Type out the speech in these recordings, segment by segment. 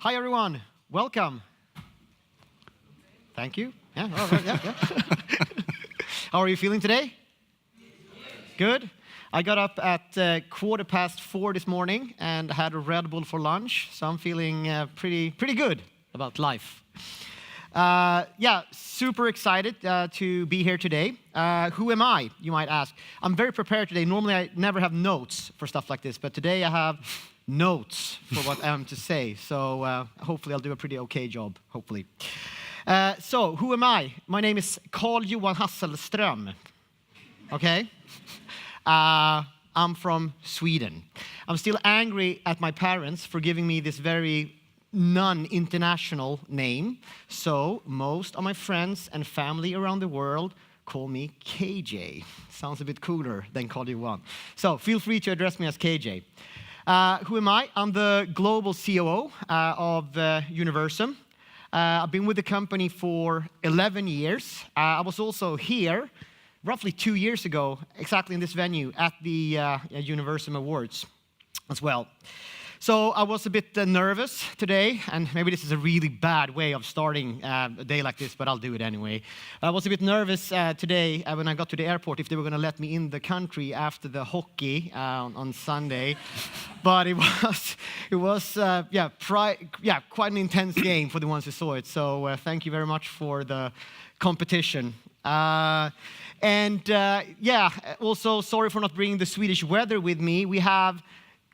Hi, everyone. Welcome. Thank you. Yeah, all right, yeah. How are you feeling today? Good. I got up at 4:15 this morning and had a Red Bull for lunch, so I'm feeling pretty good about life. Super excited to be here today. Who am I, you might ask? I'm very prepared today. Normally, I never have notes for stuff like this, but today I have notes for what I'm to say. So hopefully I'll do a pretty okay job, hopefully. So who am I? My name is Carl-Johan Hasselström. Okay? I'm from Sweden. I'm still angry at my parents for giving me this very non-international name. So most of my friends and family around the world call me KJ. Sounds a bit cooler than Carl-Johan. So feel free to address me as KJ. Who am I? I'm the global COO of Universum. I've been with the company for 11 years. I was also here roughly 2 years ago, exactly in this venue, at the Universum Awards as well. So I was a bit nervous today, and maybe this is a really bad way of starting a day like this, but I'll do it anyway. I was a bit nervous today when I got to the airport if they were going to let me in the country after the hockey on Sunday. But it was quite an intense game for the ones who saw it. So thank you very much for the competition. Also sorry for not bringing the Swedish weather with me. We have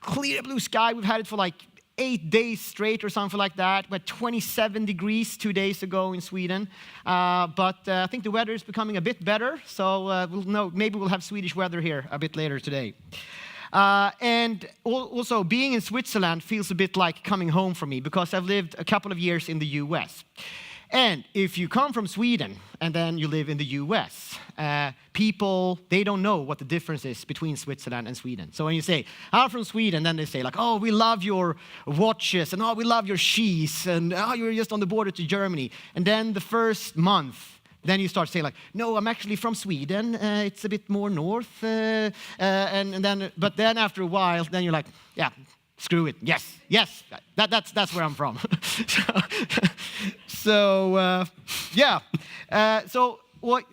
clear blue sky. We've had it for like 8 days straight or something like that. But 27 degrees 2 days ago in Sweden. But I think the weather is becoming a bit better. So maybe we'll have Swedish weather here a bit later today. And also being in Switzerland feels a bit like coming home for me because I've lived a couple of years in the US. And if you come from Sweden and then you live in the US, people, they don't know what the difference is between Switzerland and Sweden. So when you say, I'm from Sweden, then they say like, oh, we love your watches, and oh, we love your cheese, and oh, you're just on the border to Germany. And then the first month, then you start saying like, no, I'm actually from Sweden. It's a bit more north. But then after a while, then you're like, yeah, screw it. Yes, that's where I'm from.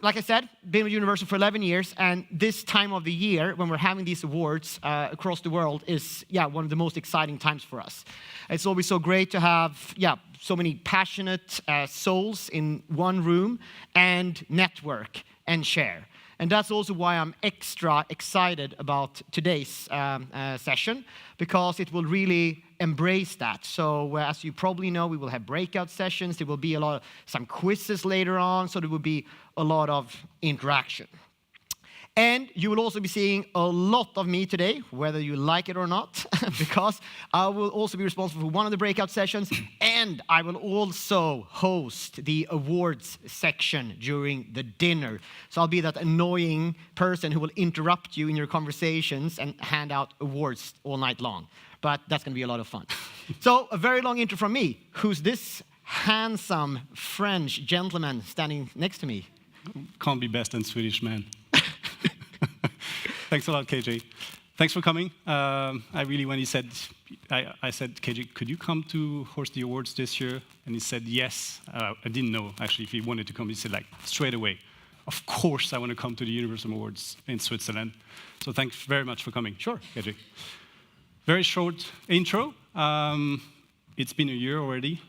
Like I said, been with Universal for 11 years, and this time of the year, when we're having these awards across the world, is one of the most exciting times for us. It's always so great to have so many passionate souls in one room and network and share. And that's also why I'm extra excited about today's session, because it will really embrace that. So as you probably know, we will have breakout sessions. There will be some quizzes later on, so there will be a lot of interaction. And you will also be seeing a lot of me today, whether you like it or not, because I will also be responsible for one of the breakout sessions, and I will also host the awards section during the dinner. So I'll be that annoying person who will interrupt you in your conversations and hand out awards all night long. But that's going to be a lot of fun. So a very long intro from me. Who's this handsome French gentleman standing next to me? Can't be best than Swedish man. Thanks a lot, KJ. Thanks for coming. When he said, I said, KJ, could you come to host the awards this year? And he said, yes. I didn't know, actually, if he wanted to come. He said, like, straight away, of course I want to come to the Universum Awards in Switzerland. So thanks very much for coming. Sure. KJ. Very short intro. It's been a year already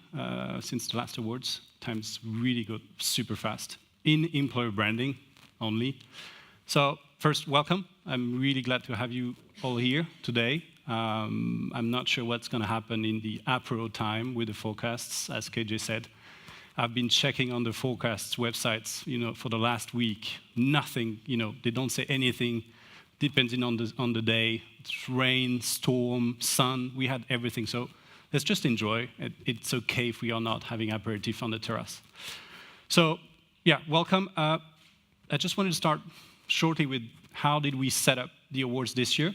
since the last awards. Time's really good, super fast. In employer branding only. So first, welcome. I'm really glad to have you all here today. I'm not sure what's going to happen in the apero time with the forecasts, as KJ said. I've been checking on the forecasts websites, for the last week. Nothing, they don't say anything depending on the day. It's rain, storm, sun. We had everything. So let's just enjoy. It's okay if we are not having aperitif on the terrace. So, welcome. I just wanted to start shortly with how did we set up the awards this year.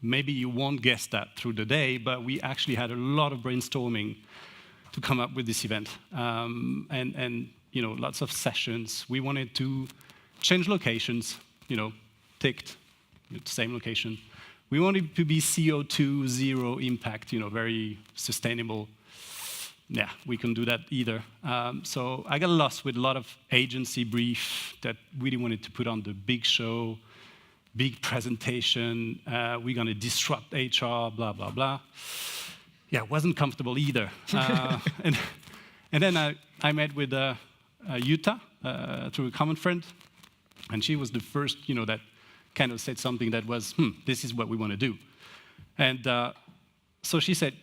Maybe you won't guess that through the day, but we actually had a lot of brainstorming to come up with this event. Lots of sessions. We wanted to change locations, ticked, same location. We want it to be CO2 zero impact, very sustainable. Yeah, we can do that either. So I got lost with a lot of agency brief that really wanted to put on the big show, big presentation. We're going to disrupt HR, blah, blah, blah. Yeah, wasn't comfortable either. And then I met with Jutta through a common friend, and she was the first, that kind of said something that was, this is what we want to do. And so she said,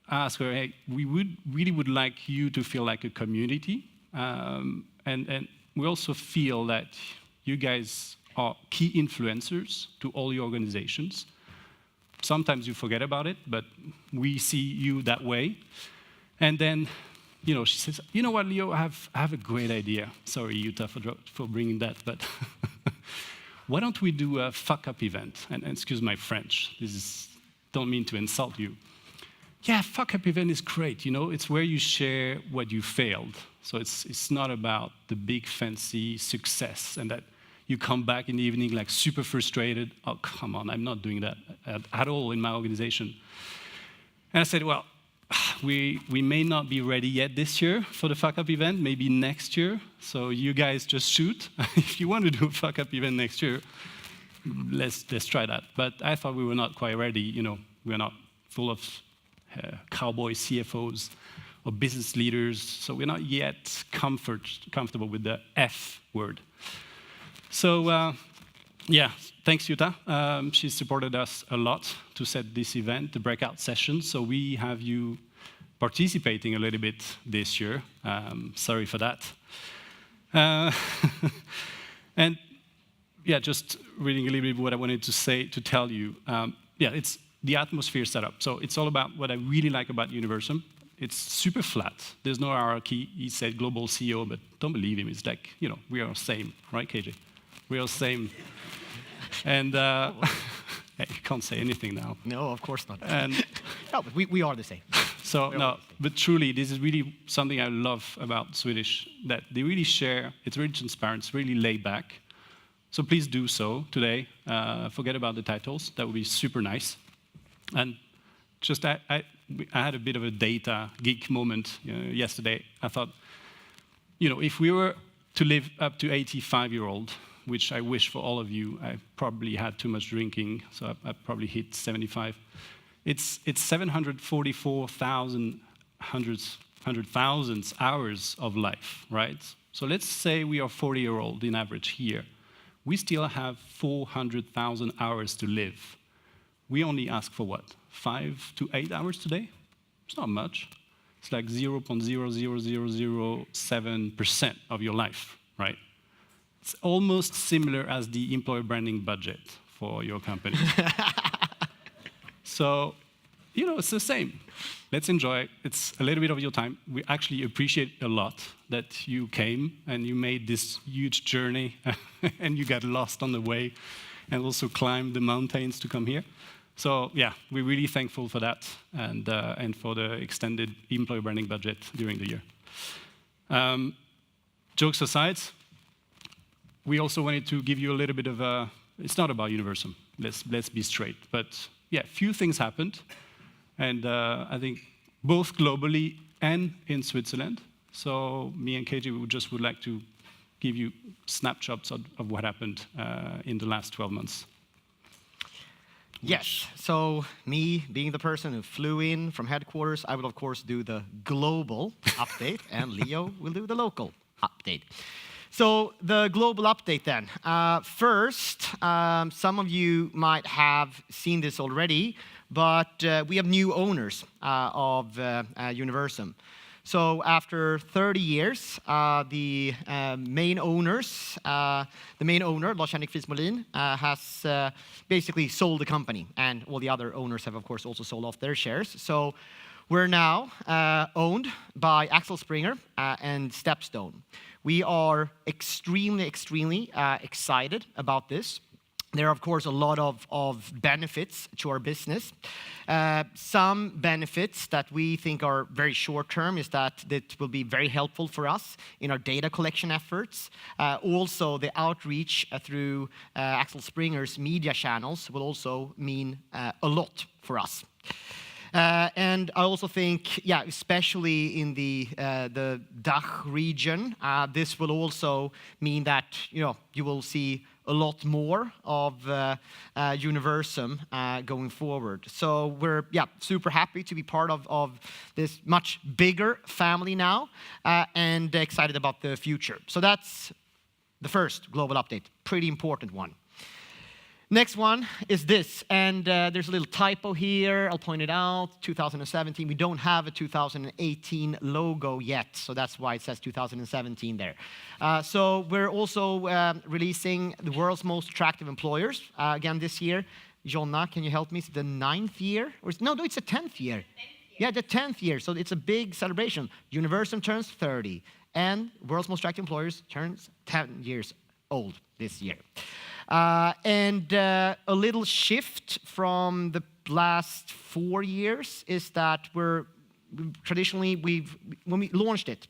I asked her, hey, we really would like you to feel like a community, and we also feel that you guys are key influencers to all your organizations. Sometimes you forget about it, but we see you that way. And then, she says, you know what, Leo, I have a great idea. Sorry, Jutta, for bringing that, but why don't we do a fuck-up event? And excuse my French, don't mean to insult you. Yeah, fuck-up event is great, it's where you share what you failed. So it's not about the big fancy success and that you come back in the evening like super frustrated. Oh, come on, I'm not doing that at all in my organization. And I said, well, we may not be ready yet this year for the fuck-up event, maybe next year. So you guys just shoot. If you want to do a fuck-up event next year, let's try that. But I thought we were not quite ready. We're not full of cowboy CFOs or business leaders, so we're not yet comfortable with the F word. So, yeah, thanks, Jutta. She supported us a lot to set this event, the breakout session. So we have you participating a little bit this year. Sorry for that. And yeah, just reading a little bit what I wanted to tell you. Yeah, it's the atmosphere setup. So it's all about what I really like about Universum. It's super flat. There's no hierarchy. He said global CEO, but don't believe him. It's like, we are same, right, KJ? We are same. And you can't say anything now. No, of course not. And no, but we are the same. So, no, but truly, this is really something I love about Swedish, that they really share. It's really transparent. It's really laid back. So please do so today. Forget about the titles. That would be super nice. And just I had a bit of a data geek moment yesterday. I thought, if we were to live up to 85-year-old, which I wish for all of you, I probably had too much drinking, so I probably hit 75. It's 744,000 hours of life, right? So let's say we are 40-year-old in average here. We still have 400,000 hours to live. We only ask for what? 5 to 8 hours today? It's not much. It's like 0.00007% of your life, right? It's almost similar as the employer branding budget for your company. So, it's the same. Let's enjoy it. It's a little bit of your time. We actually appreciate a lot that you came and you made this huge journey and you got lost on the way and also climbed the mountains to come here. So, yeah, we're really thankful for that and for the extended employer branding budget during the year. Jokes aside, we also wanted to give you a little bit of a, it's not about Universum, let's be straight, but yeah, few things happened, and I think both globally and in Switzerland. So me and KJ would like to give you snapshots of what happened in the last 12 months. Yes, so me being the person who flew in from headquarters, I will of course do the global update, and Leo will do the local update. So the global update then. First, some of you might have seen this already, but we have new owners of Universum. So after 30 years, the main owner, Lars-Henrik Friis-Molin, has basically sold the company, and all the other owners have, of course, also sold off their shares. So we're now owned by Axel Springer and Stepstone. We are extremely excited about this. there are, of course, a lot of benefits to our business. Some benefits that we think are very short-term is that it will be very helpful for us in our data collection efforts. Also, the outreach through Axel Springer's media channels will also mean a lot for us. And I also think, yeah, especially in the DACH region, this will also mean that you will see a lot more of Universum going forward. So we're super happy to be part of this much bigger family now, and excited about the future. So that's the first global update, pretty important one. Next one is this, and there's a little typo here. I'll point it out, 2017. We don't have a 2018 logo yet, so that's why it says 2017 there. So we're also releasing the world's most attractive employers again this year. Jonna, can you help me? Is it the 9th year? No, it's the 10th year. Yeah, the 10th year, so it's a big celebration. Universum turns 30, and world's most attractive employers turns 10 years old this year. And a little shift from the last 4 years is that traditionally, when we launched it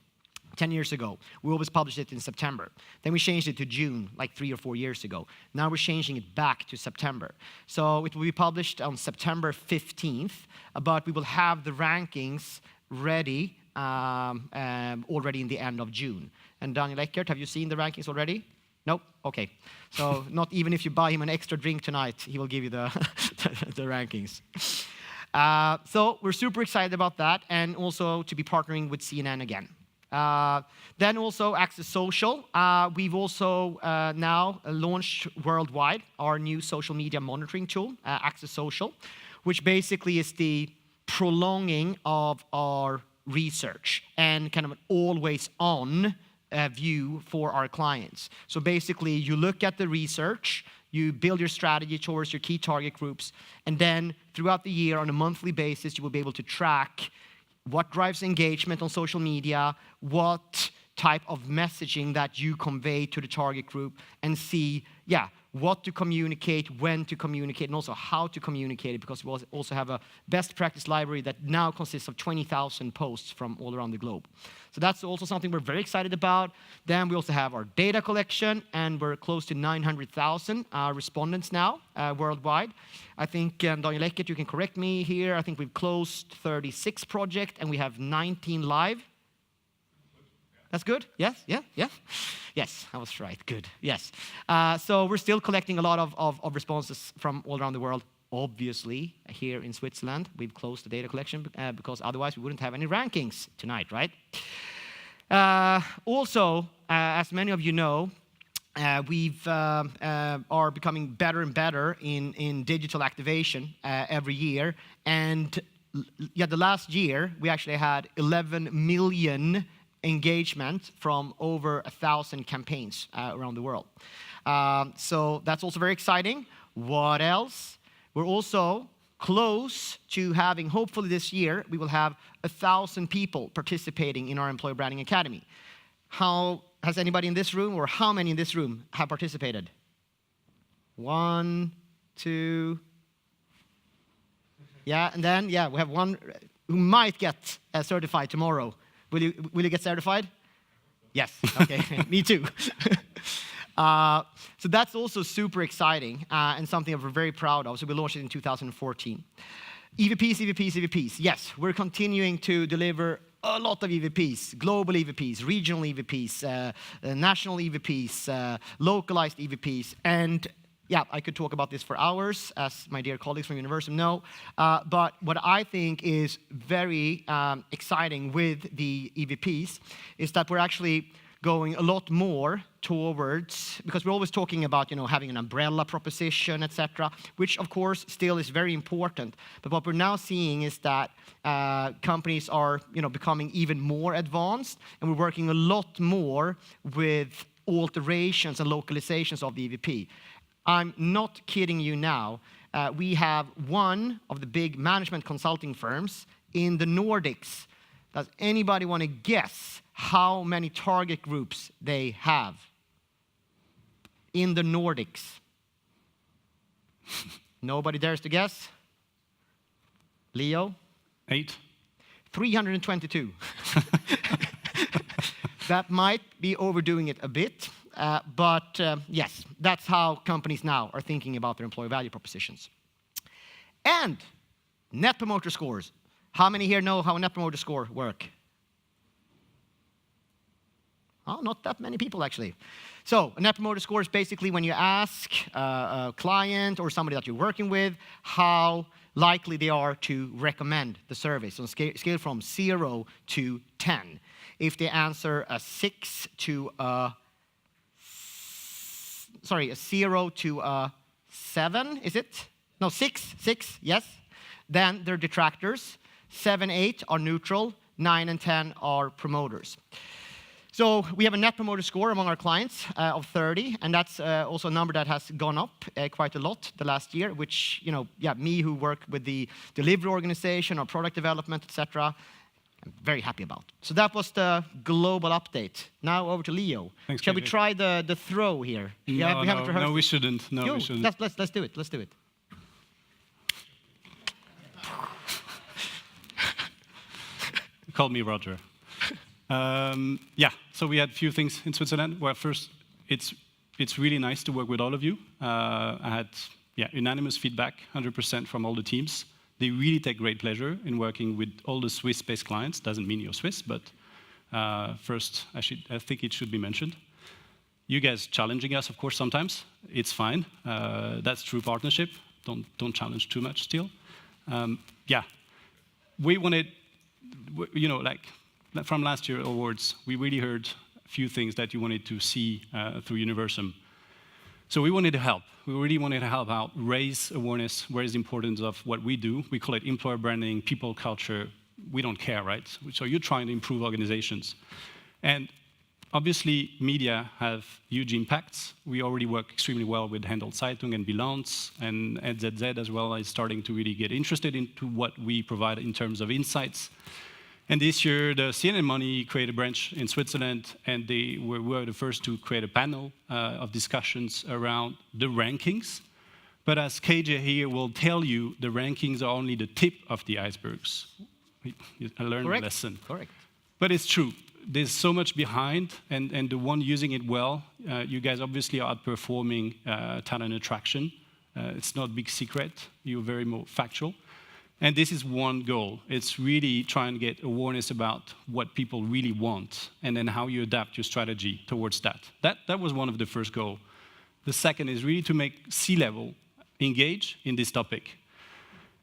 10 years ago, we always published it in September. Then we changed it to June, like 3 or 4 years ago. Now we're changing it back to September. So it will be published on September 15th, but we will have the rankings ready already in the end of June. And Daniel Eckert, have you seen the rankings already? Nope? Okay. So not even if you buy him an extra drink tonight, he will give you the rankings. So we're super excited about that, and also to be partnering with CNN again. Then also Access Social. We've also now launched worldwide our new social media monitoring tool, Access Social, which basically is the prolonging of our research and kind of an always-on view for our clients. So basically, you look at the research, you build your strategy towards your key target groups, and then throughout the year, on a monthly basis, you will be able to track what drives engagement on social media, what type of messaging that you convey to the target group, and see, what to communicate, when to communicate, and also how to communicate it, because we also have a best practice library that now consists of 20,000 posts from all around the globe. So that's also something we're very excited about. Then we also have our data collection, and we're close to 900,000 respondents now worldwide. I think, Daniel Eckert, you can correct me here. I think we've closed 36 projects, and we have 19 live. That's good? Yes? Yeah? Yes, I was right. Good. Yes. So we're still collecting a lot of responses from all around the world. Obviously, here in Switzerland, we've closed the data collection because otherwise we wouldn't have any rankings tonight, right? Also, as many of you know, we are becoming better and better in digital activation every year. And the last year, we actually had 11 million engagement from over 1,000 campaigns around the world. So that's also very exciting. What else? We're also close to having, hopefully this year, we will have 1,000 people participating in our Employer Branding Academy. Has anybody in this room, or how many in this room have participated? 1, 2. Yeah, and then, we have one who might get certified tomorrow. Will you get certified? Yes. Okay. Me too. So that's also super exciting and something that we're very proud of. So we launched it in 2014. EVPs. Yes, we're continuing to deliver a lot of EVPs, global EVPs, regional EVPs, national EVPs, localized EVPs, and I could talk about this for hours, as my dear colleagues from Universum know. But what I think is very exciting with the EVPs is that we're actually going a lot more towards, because we're always talking about having an umbrella proposition, etc., which of course still is very important. But what we're now seeing is that companies are becoming even more advanced, and we're working a lot more with alterations and localizations of the EVP. I'm not kidding you now. We have one of the big management consulting firms in the Nordics. Does anybody want to guess how many target groups they have in the Nordics? Nobody dares to guess? Leo? 8. 322. That might be overdoing it a bit, but yes, that's how companies now are thinking about their employee value propositions. And Net Promoter Scores. How many here know how a Net Promoter Score work? Oh, not that many people, actually. So a Net Promoter Score is basically when you ask a client or somebody that you're working with how likely they are to recommend the service on a scale from 0 to 10. If they answer a 0 to a 7, is it? No, 6, yes. Then they're detractors. 7, 8 are neutral. 9 and 10 are promoters. So we have a Net Promoter Score among our clients of 30, and that's also a number that has gone up quite a lot the last year, which, me who work with the delivery organization or product development, etc., I'm very happy about. So that was the global update. Now over to Leo. Thanks, Shall we KJ. try the throw here? No, we shouldn't. No, we shouldn't. Let's do it. Let's do it. Call me Roger. So we had a few things in Switzerland. Well, first, it's really nice to work with all of you. I had unanimous feedback, 100% from all the teams. They really take great pleasure in working with all the Swiss-based clients. Doesn't mean you're Swiss, but first, I think it should be mentioned. You guys challenging us, of course, sometimes. It's fine. That's true partnership. Don't challenge too much still. We wanted, from last year awards, we really heard a few things that you wanted to see through Universum. So we wanted to help. We really wanted to help out, raise awareness, raise the importance of what we do. We call it employer branding, people culture. We don't care, right? So you're trying to improve organizations. And obviously, media have huge impacts. We already work extremely well with Handelszeitung and Bilanz, and NZZ as well is starting to really get interested into what we provide in terms of insights. And this year, the CNN Money created a branch in Switzerland, and they were the first to create a panel of discussions around the rankings. But as KJ here will tell you, the rankings are only the tip of the icebergs. I learned a lesson. Correct. But it's true. There's so much behind, and the one using it well, you guys obviously are outperforming talent attraction. It's not a big secret. You're very more factual. And this is one goal. It's really trying to get awareness about what people really want and then how you adapt your strategy towards that. That was one of the first goals. The second is really to make C-level engage in this topic.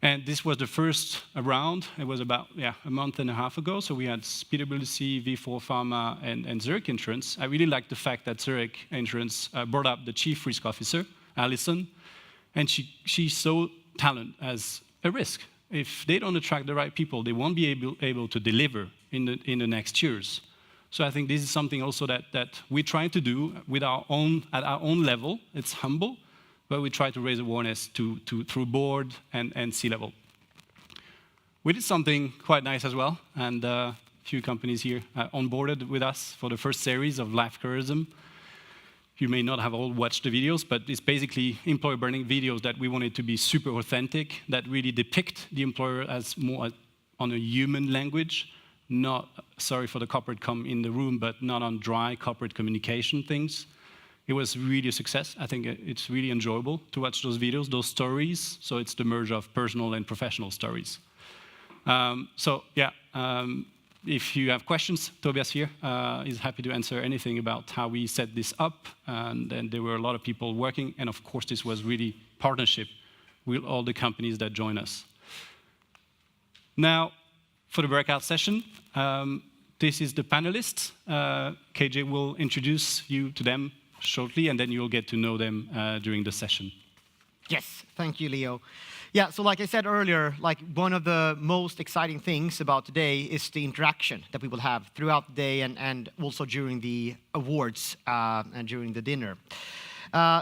And this was the first round. It was about a month and a half ago. So we had PwC, V4 Pharma, and Zürich Insurance. I really liked the fact that Zürich Insurance brought up the Chief Risk Officer, Alison, and she saw talent as a risk. If they don't attract the right people, they won't be able to deliver in the next years. So I think this is something also that we're trying to do with at our own level. It's humble, but we try to raise awareness through board and C-level. We did something quite nice as well, and a few companies here onboarded with us for the first series of live tourism. You may not have all watched the videos, but it's basically employer branding videos that we wanted to be super authentic, that really depict the employer as more on a human language, not, sorry for the corporate in the room, but not on dry corporate communication things. It was really a success. I think it's really enjoyable to watch those videos, those stories. So it's the merge of personal and professional stories. If you have questions, Tobias here is happy to answer anything about how we set this up. And then there were a lot of people working. And of course, this was really partnership with all the companies that join us. Now, for the breakout session, this is the panelists. KJ will introduce you to them shortly, and then you'll get to know them during the session. Yes, thank you, Leo. Yeah, so like I said earlier, one of the most exciting things about today is the interaction that we will have throughout the day and also during the awards and during the dinner.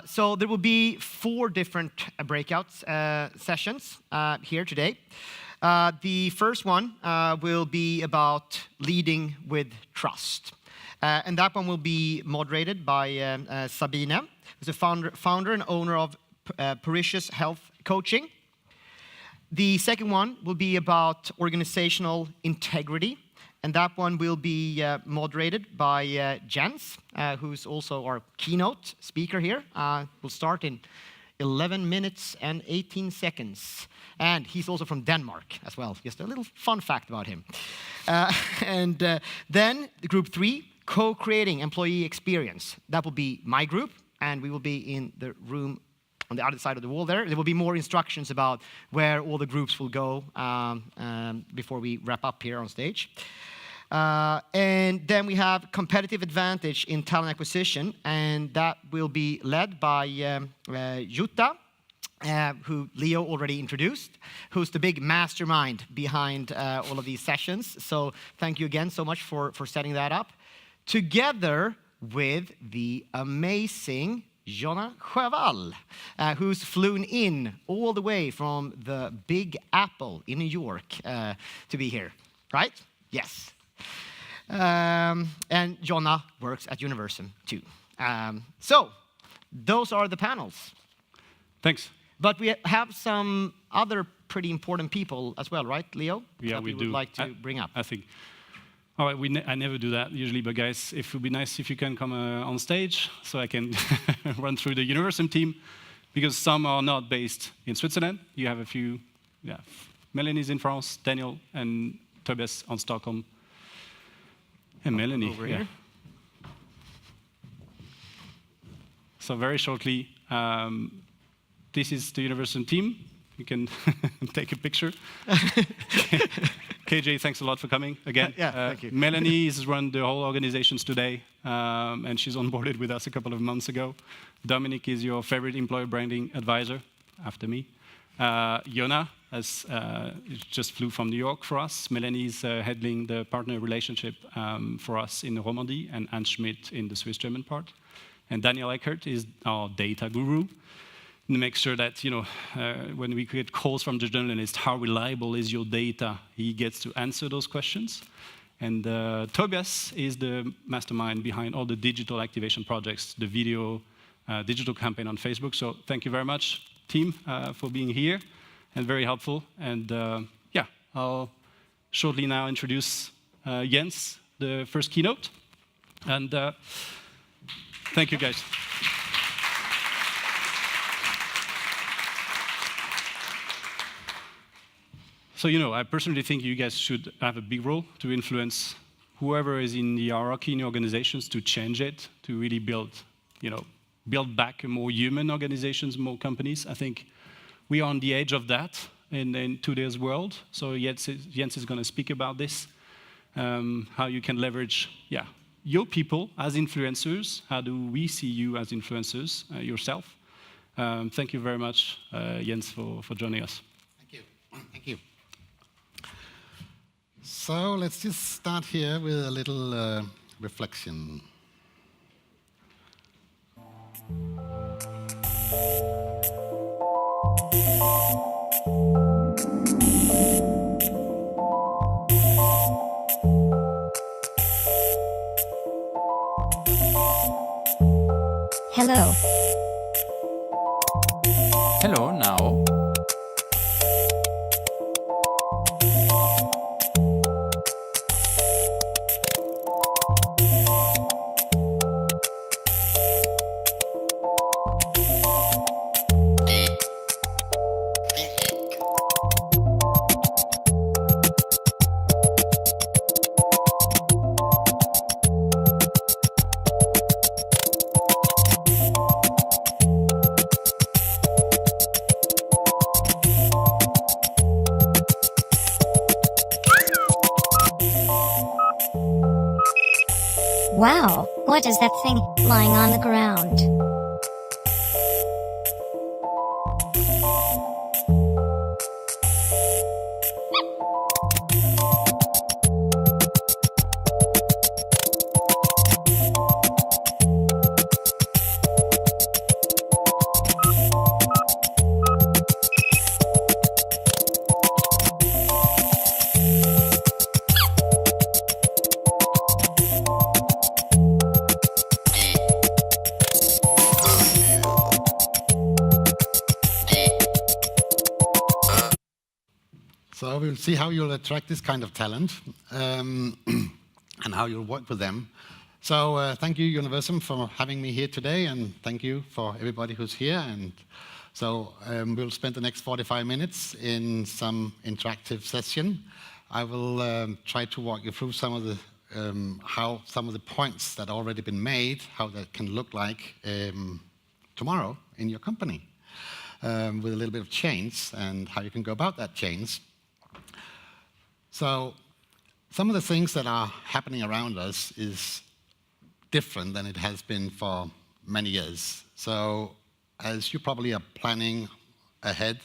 So there will be 4 different breakout sessions here today. The first one will be about leading with trust. And that one will be moderated by Sabine, who's a founder and owner of Parisius health coaching. The second one will be about organizational integrity, and that one will be moderated by Jens, who's also our keynote speaker here. We'll start in 11 minutes and 18 seconds. And he's also from Denmark as well. Just a little fun fact about him. Then group 3, co-creating employee experience. That will be my group, and we will be in the room on the other side of the wall there. There will be more instructions about where all the groups will go before we wrap up here on stage. And then we have competitive advantage in talent acquisition, and that will be led by Jutta, who Leo already introduced, who's the big mastermind behind all of these sessions. So thank you again so much for setting that up. Together with the amazing Jonna Sjöwall, who's flown in all the way from the Big Apple in New York to be here, right? Yes. And Jonna works at Universum too. So those are the panels. Thanks. But we have some other pretty important people as well, right, Leo? Yeah, that we would do. like to bring up. I think. All right, I never do that usually, but guys, it would be nice if you can come on stage so I can run through the Universum team, because some are not based in Switzerland. You have a few, yeah. Melanie's in France, Daniel and Tobias on Stockholm, and Melanie over here. So very shortly, this is the Universum team. You can take a picture. KJ, thanks a lot for coming again. Yeah, thank you. Melanie has run the whole organizations today, and she's onboarded with us a couple of months ago. Dominic is your favorite employer branding advisor, after me. Jonna just flew from New York for us. Melanie is handling the partner relationship for us in Romandy, and Anne Schmidt in the Swiss-German part. And Daniel Eckert is our data guru. To make sure that, when we get calls from the journalist, how reliable is your data? He gets to answer those questions. And Tobias is the mastermind behind all the digital activation projects, the video, digital campaign on Facebook. So thank you very much, team, for being here and very helpful. And yeah, I'll shortly now introduce Jens, the first keynote. And thank you, guys. So, I personally think you guys should have a big role to influence whoever is in the hierarchy in organizations to change it, to really build back more human organizations, more companies. I think we are on the edge of that in today's world. So Jens is going to speak about this, how you can leverage, your people as influencers. How do we see you as influencers yourself? Thank you very much, Jens, for joining us. Thank you. Thank you. So let's just start here with a little reflection. Hello. Hello now. Wow, what is that thing lying on the ground? we'll see how you'll attract this kind of talent and how you'll work with them. So thank you, Universum, for having me here today, and thank you for everybody who's here. And so we'll spend the next 45 minutes in some interactive session. I will try to walk you through some of the how some of the points that have already been made, how that can look like tomorrow in your company, with a little bit of change and how you can go about that change. So some of the things that are happening around us is different than it has been for many years. So as you probably are planning ahead,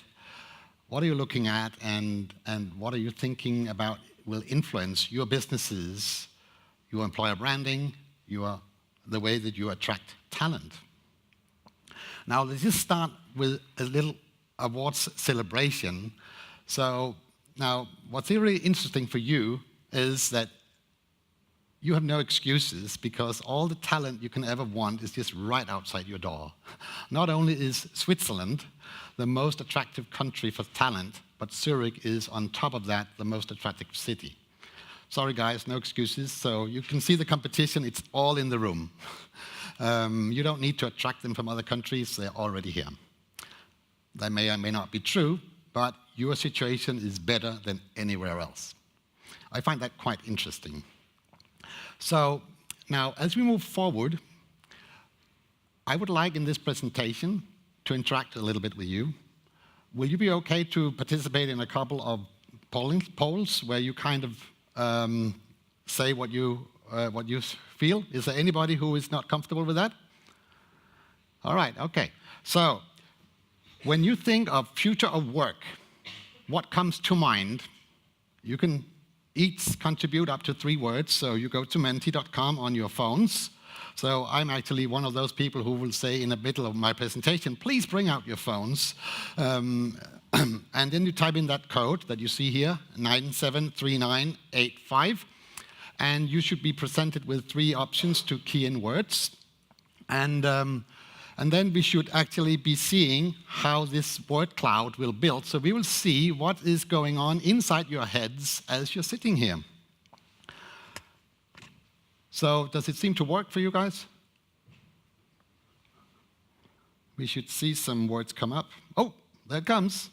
what are you looking at and what are you thinking about will influence your businesses, your employer branding, the way that you attract talent? Now, let's just start with a little awards celebration. So now, what's really interesting for you is that you have no excuses because all the talent you can ever want is just right outside your door. Not only is Switzerland the most attractive country for talent, but Zürich is on top of that the most attractive city. Sorry guys, no excuses. So you can see the competition, it's all in the room. You don't need to attract them from other countries, they're already here. That may or may not be true, but your situation is better than anywhere else. I find that quite interesting. So now, as we move forward, I would like in this presentation to interact a little bit with you. Will you be okay to participate in a couple of polls where you kind of say what you feel? Is there anybody who is not comfortable with that? All right, okay. So when you think of future of work, what comes to mind? You can each contribute up to 3 words. So you go to menti.com on your phones. So I'm actually one of those people who will say in the middle of my presentation, please bring out your phones. And then you type in that code that you see here, 973985. And you should be presented with 3 options to key in words. And then we should actually be seeing how this word cloud will build. So we will see what is going on inside your heads as you're sitting here. So does it seem to work for you guys? We should see some words come up. Oh, there it comes.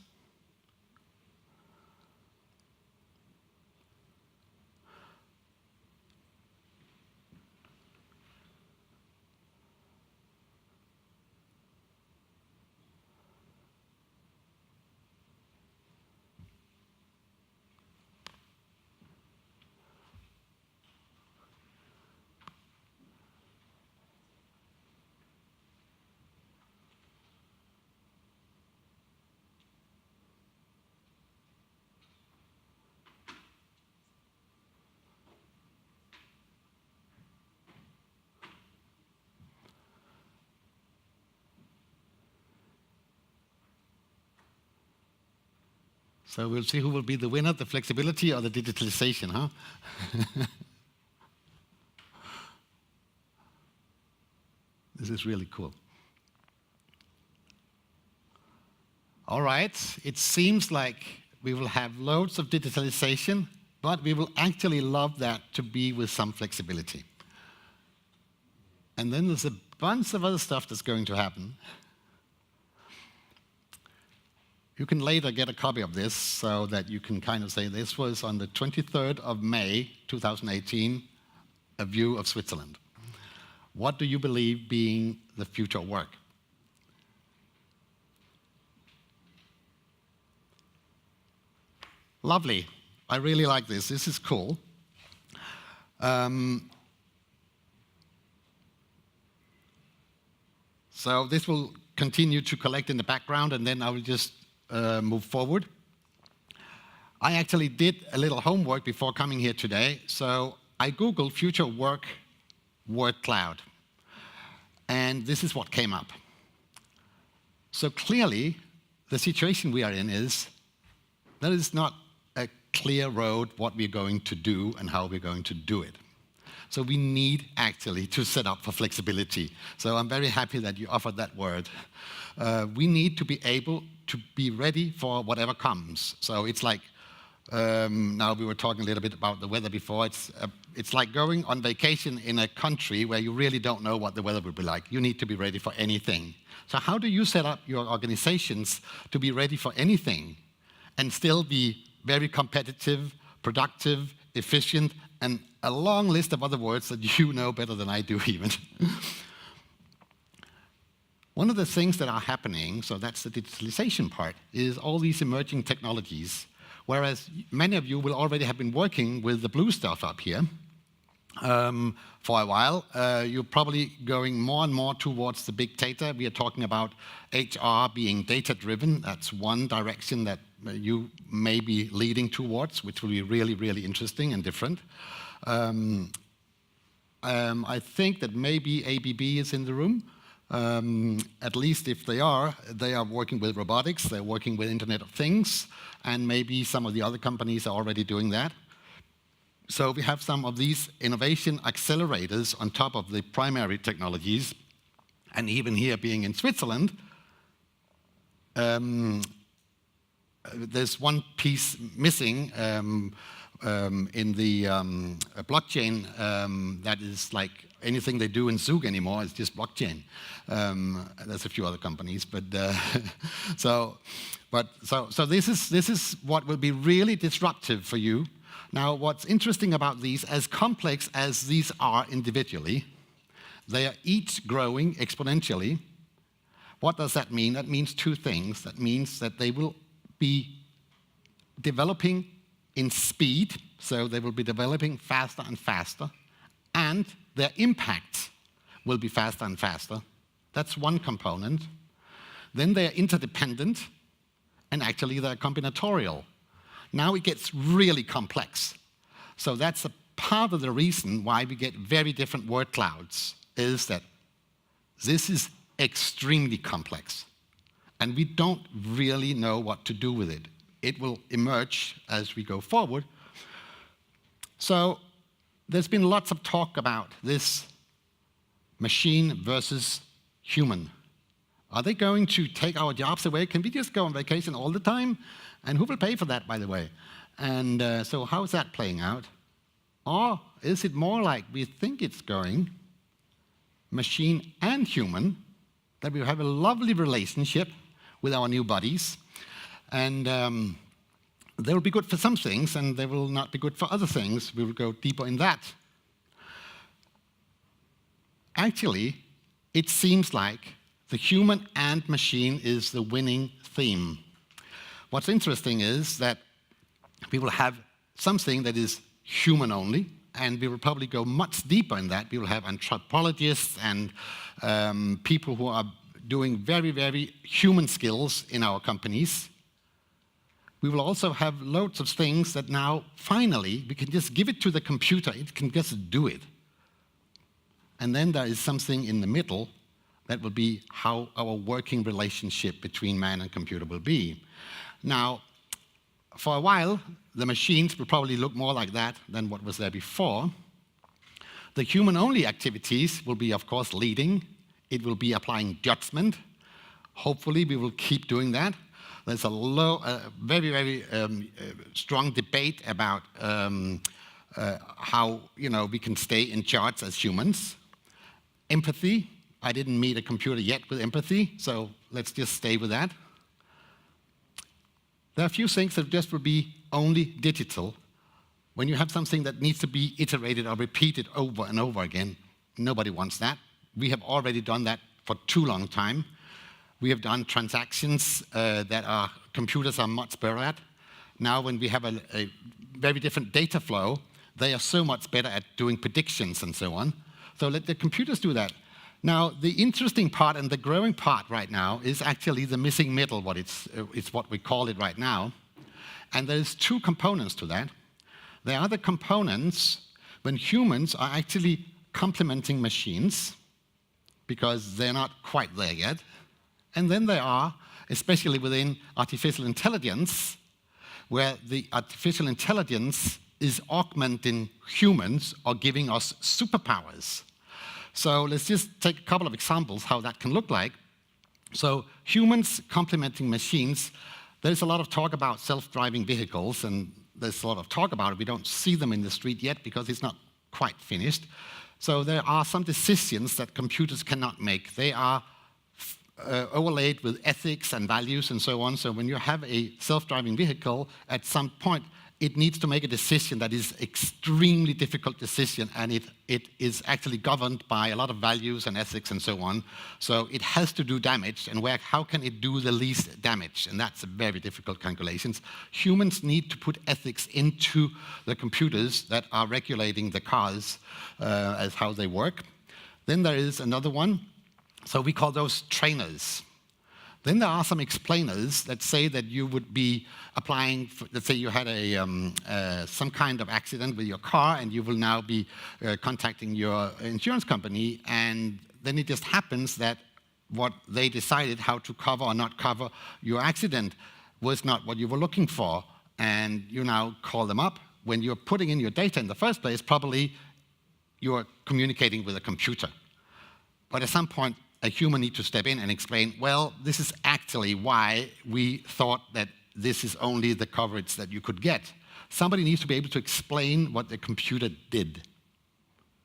So we'll see who will be the winner, the flexibility or the digitalization, huh? This is really cool. All right, it seems like we will have loads of digitalization, but we will actually love that to be with some flexibility. And then there's a bunch of other stuff that's going to happen. You can later get a copy of this so that you can kind of say this was on the 23rd of May, 2018, a view of Switzerland. What do you believe being the future of work? Lovely. I really like this. This is cool. So this will continue to collect in the background, and then I will just move forward. I actually did a little homework before coming here today. So I Googled future work word cloud. And this is what came up. So clearly, the situation we are in is there is not a clear road what we're going to do and how we're going to do it. So we need actually to set up for flexibility. So I'm very happy that you offered that word. We need to be able to be ready for whatever comes. So it's like Now, we were talking a little bit about the weather before. It's like going on vacation in a country where you really don't know what the weather will be like. You need to be ready for anything. So how do you set up your organizations to be ready for anything and still be very competitive, productive, efficient, and a long list of other words that you know better than I do even? One of the things that are happening, so that's the digitalization part, is all these emerging technologies, whereas many of you will already have been working with the blue stuff up here for a while. You're probably going more and more towards the big data. We are talking about HR being data-driven. That's one direction that you may be leading towards, which will be really, really interesting and different. I think that maybe ABB is in the room. At least if they are working with robotics, they're working with Internet of Things, and maybe some of the other companies are already doing that. So we have some of these innovation accelerators on top of the primary technologies, and even here being in Switzerland, there's one piece missing in the blockchain that is like anything they do in Zug anymore is just blockchain. There's a few other companies, but so this is what will be really disruptive for you. Now, what's interesting about these, as complex as these are individually, they are each growing exponentially. What does that mean? That means two things. That means that they will be developing in speed, so they will be developing faster and faster, and their impact will be faster and faster. That's one component. Then they are interdependent, and actually they're combinatorial. Now it gets really complex. So that's a part of the reason why we get very different word clouds, is that this is extremely complex, and we don't really know what to do with it. It will emerge as we go forward. So there's been lots of talk about this machine versus human. Are they going to take our jobs away? Can we just go on vacation all the time? And who will pay for that, by the way? And so how is that playing out? Or is it more like we think it's going, machine and human, that we have a lovely relationship with our new bodies, and they will be good for some things, and they will not be good for other things. We will go deeper in that. Actually, it seems like the human and machine is the winning theme. What's interesting is that we will have something that is human only, and we will probably go much deeper in that. We will have anthropologists and people who are doing very, very human skills in our companies. We will also have loads of things that now, finally, we can just give it to the computer. It can just do it. And then there is something in the middle that will be how our working relationship between man and computer will be. Now, for a while, the machines will probably look more like that than what was there before. The human-only activities will be, of course, leading. It will be applying judgment. Hopefully, we will keep doing that. There's a very, very strong debate about how we can stay in charge as humans. Empathy. I didn't meet a computer yet with empathy, so let's just stay with that. There are a few things that just will be only digital. When you have something that needs to be iterated or repeated over and over again, nobody wants that. We have already done that for too long time. We have done transactions that our computers are much better at. Now, when we have a very different data flow, they are so much better at doing predictions and so on. So let the computers do that. Now, the interesting part and the growing part right now is actually the missing middle, it's what we call it right now. And there's two components to that. There are the components when humans are actually complementing machines, because they're not quite there yet. And then there are, especially within artificial intelligence, where the artificial intelligence is augmenting humans or giving us superpowers. So let's just take a couple of examples how that can look like. So humans complementing machines, there's a lot of talk about self-driving vehicles, and there's a lot of talk about it. We don't see them in the street yet because it's not quite finished. So there are some decisions that computers cannot make. They are overlaid with ethics and values and so on. So when you have a self-driving vehicle, at some point, it needs to make a decision that is extremely difficult decision, and it is actually governed by a lot of values and ethics and so on. So it has to do damage, and how can it do the least damage? And that's a very difficult calculations. Humans need to put ethics into the computers that are regulating the cars as how they work. Then there is another one. So we call those trainers. Then there are some explainers that say that you would be applying, let's say you had some kind of accident with your car, and you will now be contacting your insurance company, and then it just happens that what they decided how to cover or not cover your accident was not what you were looking for, and you now call them up. When you're putting in your data in the first place, probably you're communicating with a computer. But at some point, a human needs to step in and explain, well, this is actually why we thought that this is only the coverage that you could get. Somebody needs to be able to explain what the computer did,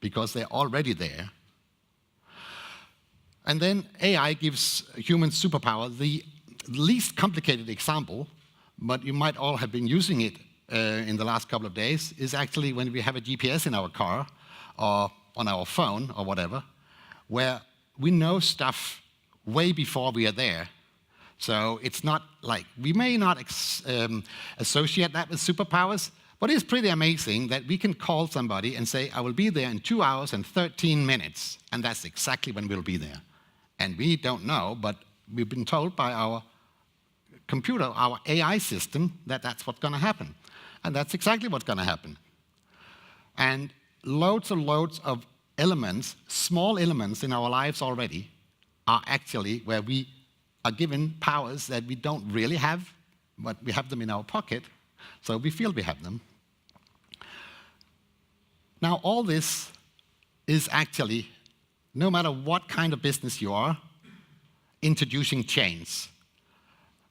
because they're already there. And then AI gives humans superpower. The least complicated example, but you might all have been using it in the last couple of days, is actually when we have a GPS in our car or on our phone or whatever, where we know stuff way before we are there. So it's not like, we may not associate that with superpowers, but it's pretty amazing that we can call somebody and say, I will be there in 2 hours and 13 minutes, and that's exactly when we'll be there. And we don't know, but we've been told by our computer, our AI system, that that's what's going to happen. And that's exactly what's going to happen. And loads of elements, small elements in our lives already, are actually where we are given powers that we don't really have, but we have them in our pocket, so we feel we have them. Now, all this is actually, no matter what kind of business you are, introducing change.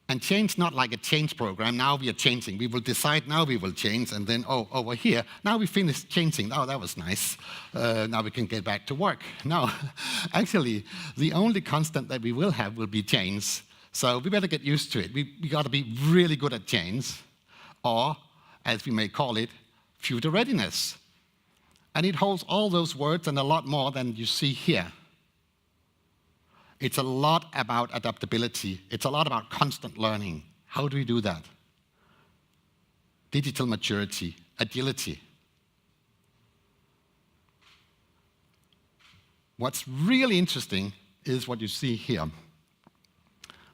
And change not like a change program, now we are changing. We will decide now we will change, and then, oh, over here, now we finished changing. Oh, that was nice. Now we can get back to work. No, actually, the only constant that we will have will be change. So we better get used to it. We got to be really good at change, or, as we may call it, future readiness. And it holds all those words and a lot more than you see here. It's a lot about adaptability. It's a lot about constant learning. How do we do that? Digital maturity, agility. What's really interesting is what you see here.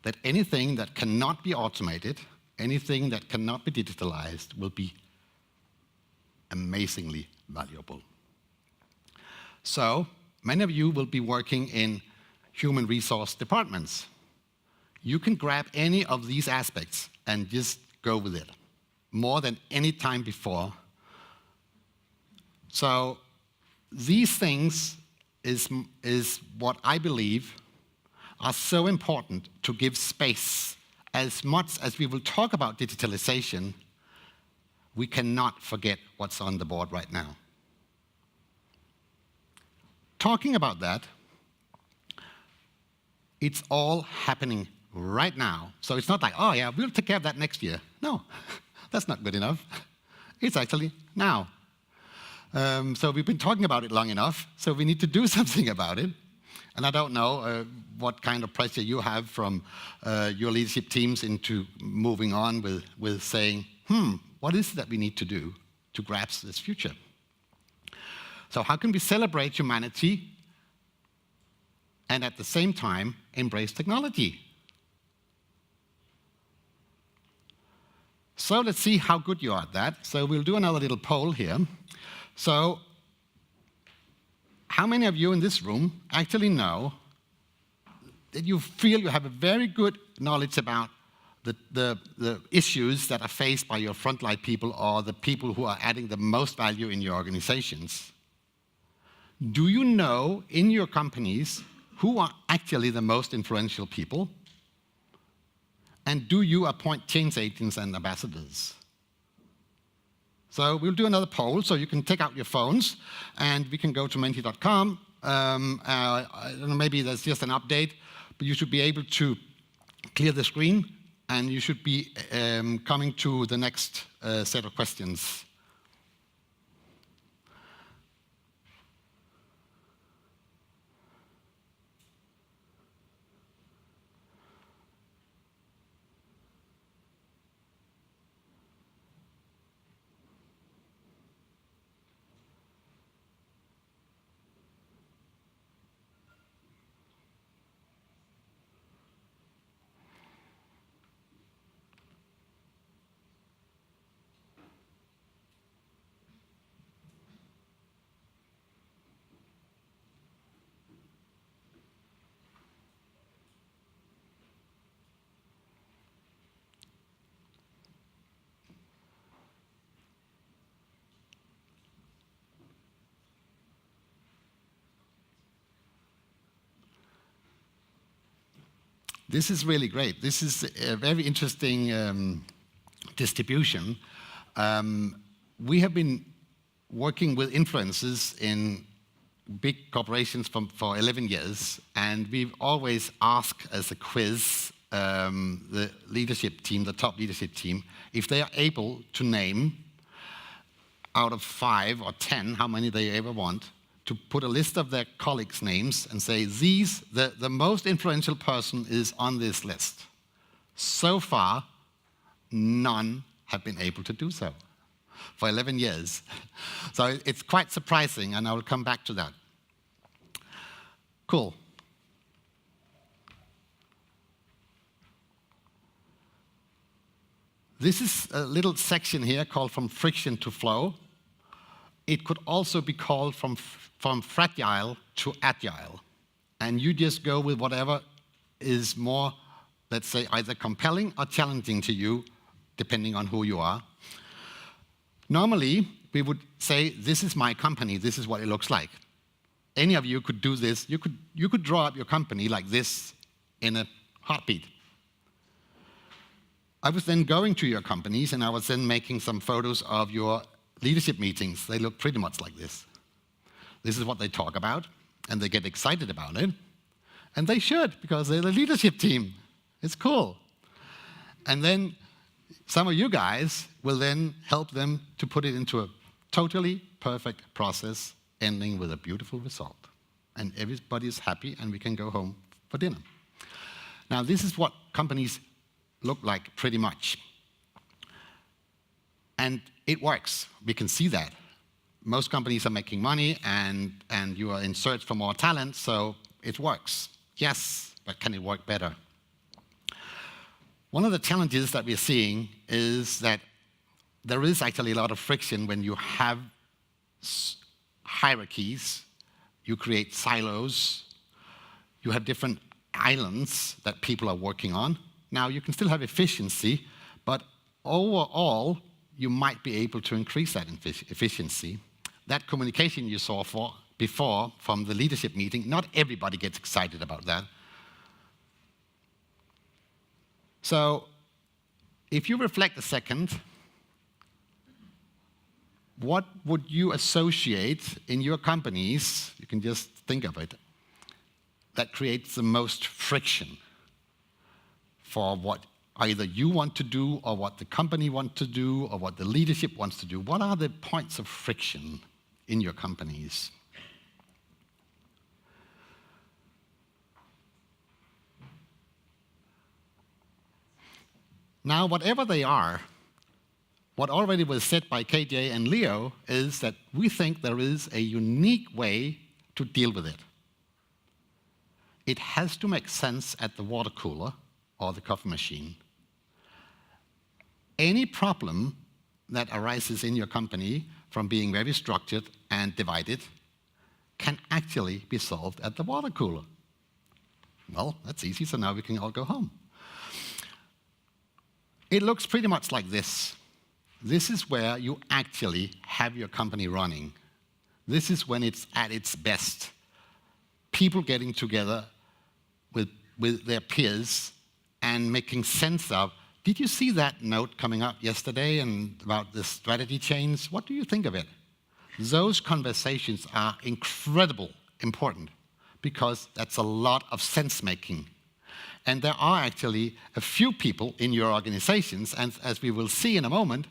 That anything that cannot be automated, anything that cannot be digitalized will be amazingly valuable. So, many of you will be working in human resource departments. You can grab any of these aspects and just go with it, more than any time before. So these things is what I believe are so important to give space. As much as we will talk about digitalization, we cannot forget what's on the board right now. Talking about that, it's all happening right now. So it's not like, oh yeah, we'll take care of that next year. No, that's not good enough. It's actually now. So we've been talking about it long enough, so we need to do something about it. And I don't know what kind of pressure you have from your leadership teams into moving on with saying, what is it that we need to do to grasp this future? So how can we celebrate humanity and at the same time embrace technology? So let's see how good you are at that. So we'll do another little poll here. So how many of you in this room actually know that you feel you have a very good knowledge about the issues that are faced by your frontline people or the people who are adding the most value in your organizations? Do you know in your companies who are actually the most influential people? And do you appoint change agents and ambassadors? So we'll do another poll, so you can take out your phones, and we can go to menti.com. I don't know, maybe there's just an update, but you should be able to clear the screen, and you should be coming to the next set of questions. This is really great. This is a very interesting distribution. We have been working with influencers in big corporations for 11 years, and we've always asked as a quiz the leadership team, the top leadership team, if they are able to name out of 5 or 10, how many they ever want, to put a list of their colleagues' names and say, the most influential person is on this list. So far, none have been able to do so for 11 years. So it's quite surprising, and I will come back to that. Cool. This is a little section here called From Friction to Flow. It could also be called from fragile to agile. And you just go with whatever is more, let's say, either compelling or challenging to you, depending on who you are. Normally, we would say, this is my company, this is what it looks like. Any of you could do this. You could draw up your company like this in a heartbeat. I was then going to your companies, and I was then making some photos of your leadership meetings. They look pretty much like this. This is what they talk about, and they get excited about it. And they should, because they're the leadership team. It's cool. And then some of you guys will then help them to put it into a totally perfect process, ending with a beautiful result. And everybody's happy, and we can go home for dinner. Now, this is what companies look like pretty much. And it works. We can see that. Most companies are making money, and you are in search for more talent, so it works. Yes, but can it work better? One of the challenges that we're seeing is that there is actually a lot of friction when you have hierarchies, you create silos, you have different islands that people are working on. Now, you can still have efficiency, but overall, you might be able to increase that efficiency. That communication you saw before from the leadership meeting, not everybody gets excited about that. So, if you reflect a second, what would you associate in your companies, you can just think of it, that creates the most friction for what either you want to do, or what the company wants to do, or what the leadership wants to do? What are the points of friction in your companies? Now, whatever they are, what already was said by KJ and Leo is that we think there is a unique way to deal with it. It has to make sense at the water cooler or the coffee machine. Any problem that arises in your company from being very structured and divided can actually be solved at the water cooler. Well, that's easy, so now we can all go home. It looks pretty much like this. This is where you actually have your company running. This is when it's at its best. People getting together with their peers and making sense of did you see that note coming up yesterday and about the strategy change? What do you think of it? Those conversations are incredibly important because that's a lot of sense-making. And there are actually a few people in your organizations, and as we will see in a moment,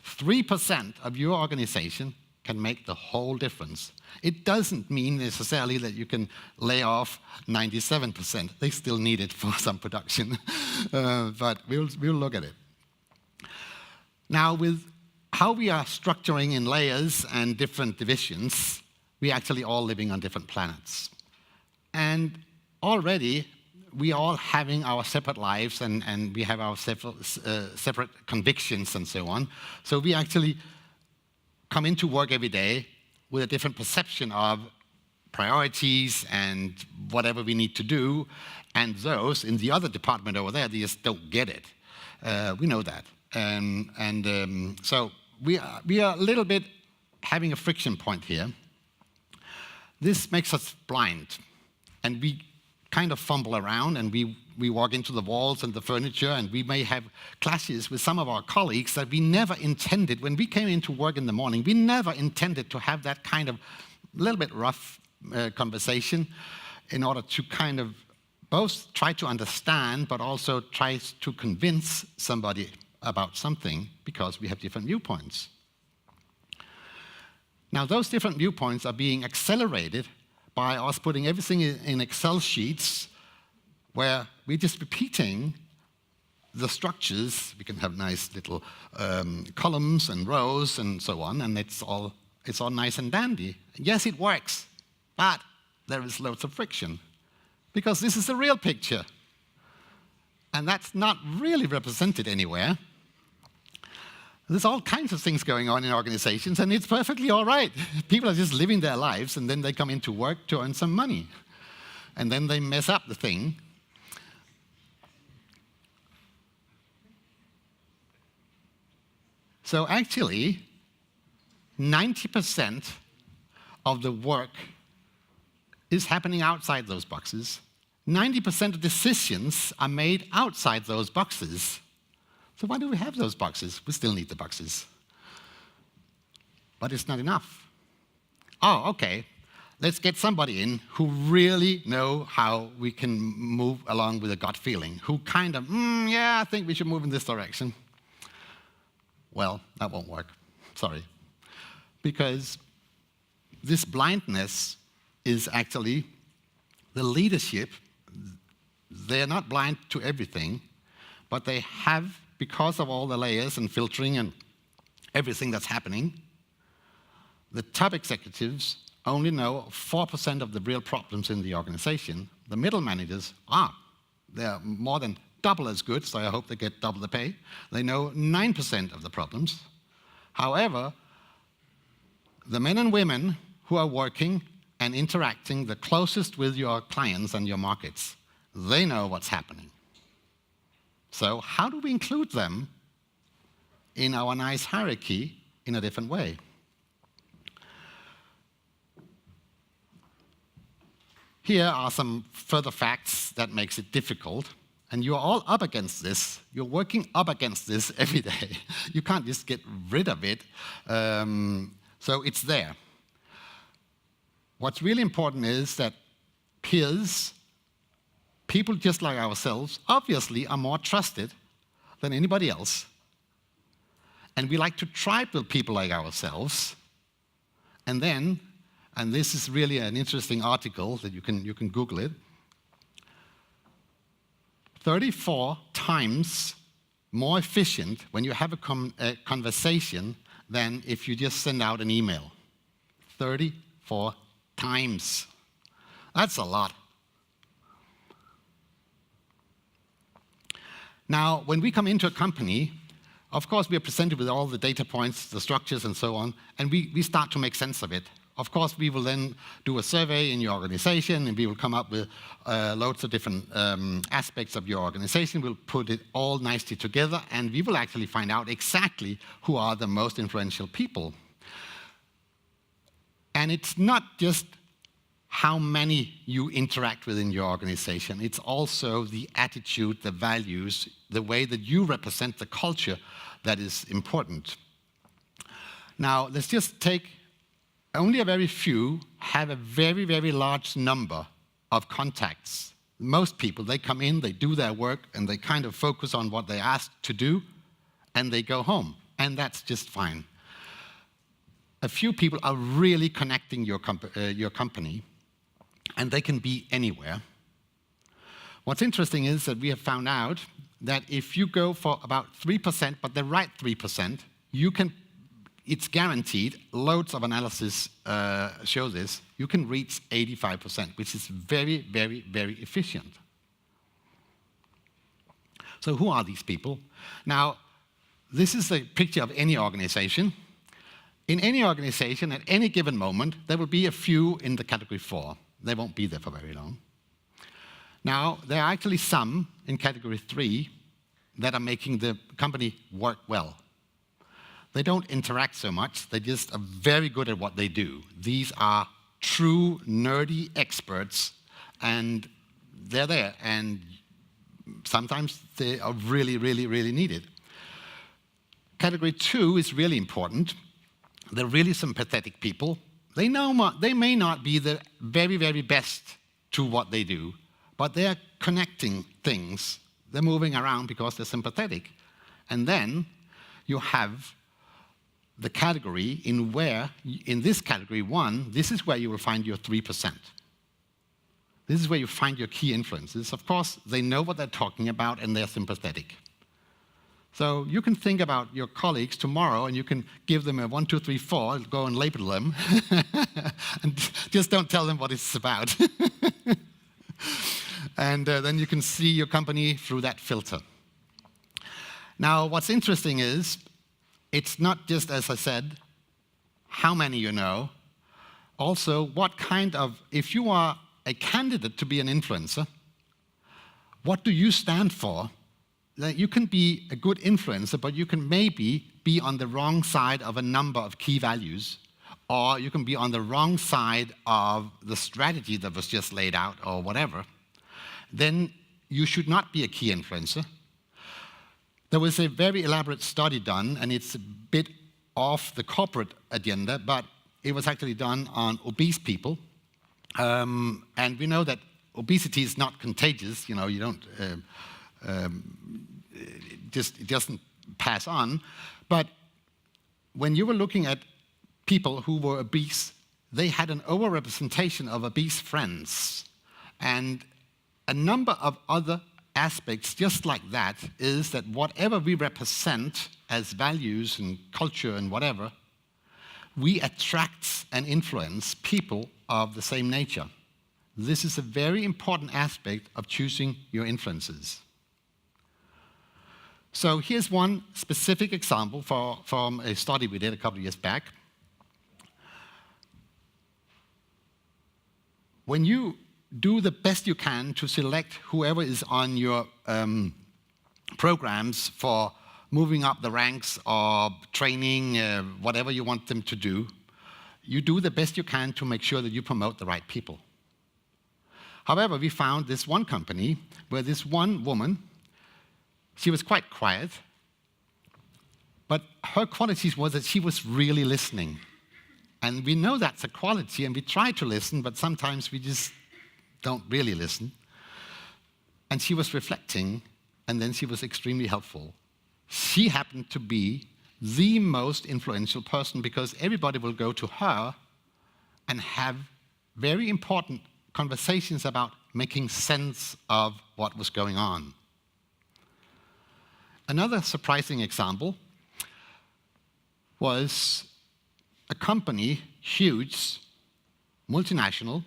3% of your organization can make the whole difference. It doesn't mean necessarily that you can lay off 97%. They still need it for some production, but we'll look at it. Now, with how we are structuring in layers and different divisions, we're actually all living on different planets. And already, we all having our separate lives and we have our separate convictions and so on. So we actually come into work every day with a different perception of priorities and whatever we need to do. And those in the other department over there, they just don't get it. We know that. So we are a little bit having a friction point here. This makes us blind. And we kind of fumble around and we walk into the walls and the furniture, and we may have clashes with some of our colleagues that we never intended. When we came into work in the morning, we never intended to have that kind of little bit rough conversation in order to kind of both try to understand but also try to convince somebody about something because we have different viewpoints. Now, those different viewpoints are being accelerated by us putting everything in Excel sheets where we're just repeating the structures. We can have nice little columns and rows and so on, and it's all nice and dandy. Yes, it works, but there is loads of friction because this is the real picture, and that's not really represented anywhere. There's all kinds of things going on in organizations, and it's perfectly all right. People are just living their lives, and then they come into work to earn some money. And then they mess up the thing. So actually, 90% of the work is happening outside those boxes. 90% of decisions are made outside those boxes. So why do we have those boxes? We still need the boxes. But it's not enough. Oh, okay. Let's get somebody in who really know how we can move along with a gut feeling, who kind of, yeah, I think we should move in this direction. Well, that won't work. Sorry. Because this blindness is actually the leadership. They're not blind to everything, but they have, because of all the layers and filtering and everything that's happening, the top executives only know 4% of the real problems in the organization. The middle managers they're more than double as good, so I hope they get double the pay. They know 9% of the problems. However, the men and women who are working and interacting the closest with your clients and your markets, they know what's happening. So how do we include them in our nice hierarchy in a different way? Here are some further facts that makes it difficult. And you're all up against this. You're working up against this every day. You can't just get rid of it. So it's there. What's really important is that peers, people just like ourselves, obviously are more trusted than anybody else. And we like to tribe with people like ourselves. And then, and this is really an interesting article that you can Google it, 34 times more efficient when you have a conversation than if you just send out an email. 34 times. That's a lot. Now, when we come into a company, of course, we are presented with all the data points, the structures, and so on, and we start to make sense of it. Of course, we will then do a survey in your organization, and we will come up with loads of different aspects of your organization. We'll put it all nicely together, and we will actually find out exactly who are the most influential people. And it's not just how many you interact with in your organization. It's also the attitude, the values, the way that you represent the culture that is important. Now, let's just take only a very few have a very, very large number of contacts. Most people, they come in, they do their work, and they kind of focus on what they're asked to do, and they go home. And that's just fine. A few people are really connecting your company, and they can be anywhere. What's interesting is that we have found out that if you go for about 3%, but the right 3%, you can, it's guaranteed, loads of analysis show this, you can reach 85%, which is very, very, very efficient. So who are these people? Now, this is a picture of any organization. In any organization, at any given moment, there will be a few in the category 4. They won't be there for very long. Now, there are actually some in category 3 that are making the company work well. They don't interact so much. They just are very good at what they do. These are true, nerdy experts, and they're there. And sometimes they are really, really, really needed. Category 2 is really important. They're really sympathetic people. They may not be the very, very best to what they do, but they're connecting things. They're moving around because they're sympathetic. And then you have the category in this category 1, this is where you will find your 3%. This is where you find your key influences. Of course, they know what they're talking about, and they're sympathetic. So you can think about your colleagues tomorrow, and you can give them a 1, 2, 3, 4, go and label them, and just don't tell them what it's about. And then you can see your company through that filter. Now, what's interesting is, it's not just, as I said, how many you know, also what kind of, if you are a candidate to be an influencer, what do you stand for? That you can be a good influencer, but you can maybe be on the wrong side of a number of key values, or you can be on the wrong side of the strategy that was just laid out, or whatever. Then you should not be a key influencer. There was a very elaborate study done, and it's a bit off the corporate agenda, but it was actually done on obese people. And we know that obesity is not contagious. You know, you don't... it doesn't pass on. But when you were looking at people who were obese, they had an overrepresentation of obese friends. And a number of other aspects just like that is that whatever we represent as values and culture and whatever, we attract and influence people of the same nature. This is a very important aspect of choosing your influences. So here's one specific example from a study we did a couple of years back. When you do the best you can to select whoever is on your programs for moving up the ranks or training, whatever you want them to do, you do the best you can to make sure that you promote the right people. However, we found this one company where this one woman, she was quite quiet, but her qualities was that she was really listening. And we know that's a quality, and we try to listen, but sometimes we just don't really listen. And she was reflecting, and then she was extremely helpful. She happened to be the most influential person because everybody will go to her and have very important conversations about making sense of what was going on. Another surprising example was a company, huge, multinational.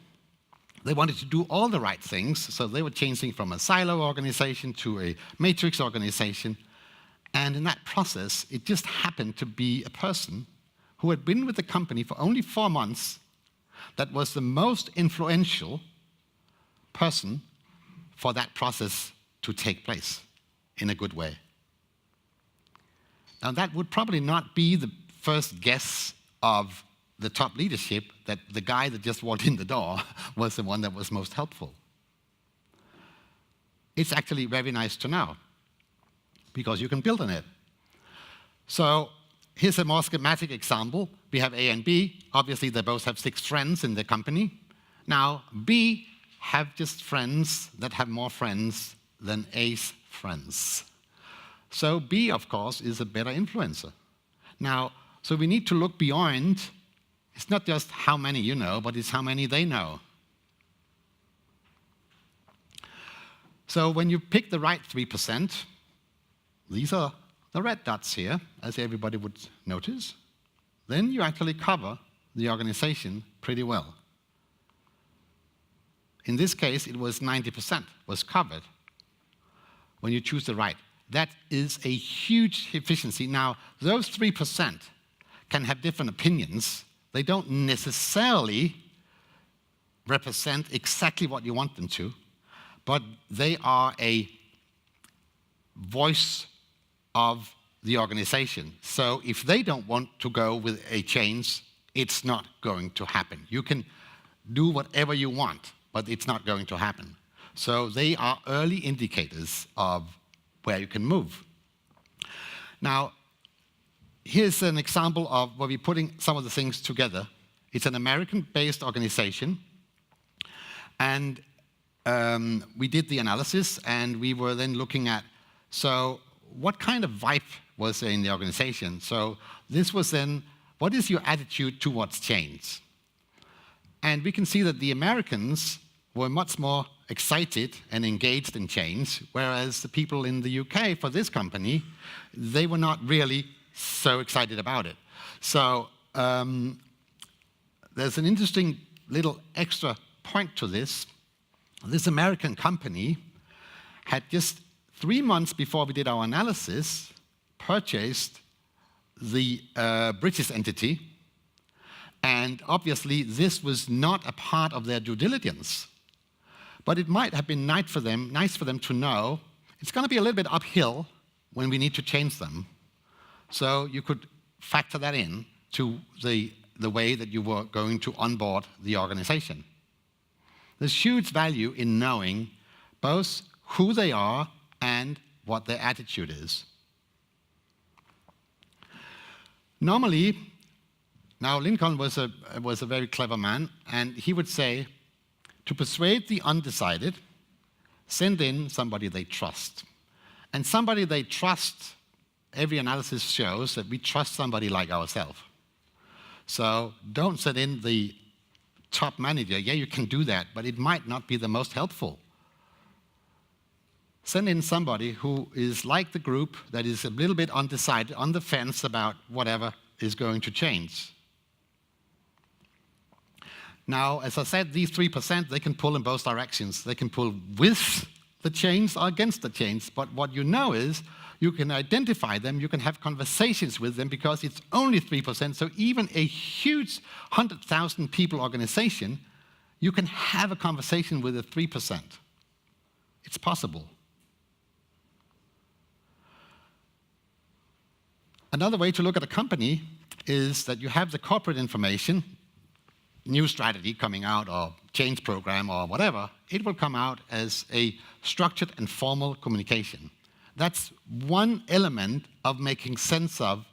They wanted to do all the right things, so they were changing from a silo organization to a matrix organization. And in that process, it just happened to be a person who had been with the company for only 4 months that was the most influential person for that process to take place in a good way. Now, that would probably not be the first guess of the top leadership that the guy that just walked in the door was the one that was most helpful. It's actually very nice to know, because you can build on it. So here's a more schematic example. We have A and B. Obviously, they both have 6 friends in the company. Now, B have just friends that have more friends than A's friends. So B, of course, is a better influencer. Now, so we need to look beyond. It's not just how many you know, but it's how many they know. So when you pick the right 3%, these are the red dots here, as everybody would notice, then you actually cover the organization pretty well. In this case, it was 90% was covered when you choose the right. That is a huge efficiency. Now, those 3% can have different opinions. They don't necessarily represent exactly what you want them to, but they are a voice of the organization. So if they don't want to go with a change, it's not going to happen. You can do whatever you want, but it's not going to happen. So they are early indicators of where you can move. Now, here's an example of where we're putting some of the things together. It's an American-based organization, and we did the analysis, and we were then looking at, so what kind of vibe was there in the organization? So this was then, what is your attitude towards change? And we can see that the Americans were much more excited and engaged in change, whereas the people in the UK for this company, they were not really so excited about it. So there's an interesting little extra point to this. This American company had just 3 months before we did our analysis purchased the British entity, and obviously this was not a part of their due diligence. But it might have been nice for them to know it's going to be a little bit uphill when we need to change them. So you could factor that in to the way that you were going to onboard the organization. There's huge value in knowing both who they are and what their attitude is. Normally, now Lincoln was a very clever man, and he would say, to persuade the undecided, send in somebody they trust. And somebody they trust, every analysis shows that we trust somebody like ourselves. So don't send in the top manager. Yeah, you can do that, but it might not be the most helpful. Send in somebody who is like the group, that is a little bit undecided, on the fence about whatever is going to change. Now, as I said, these 3%, they can pull in both directions. They can pull with the change or against the change. But what you know is you can identify them, you can have conversations with them, because it's only 3%. So even a huge 100,000 people organization, you can have a conversation with a 3%. It's possible. Another way to look at a company is that you have the corporate information, new strategy coming out, or change program, or whatever. It will come out as a structured and formal communication. That's one element of making sense of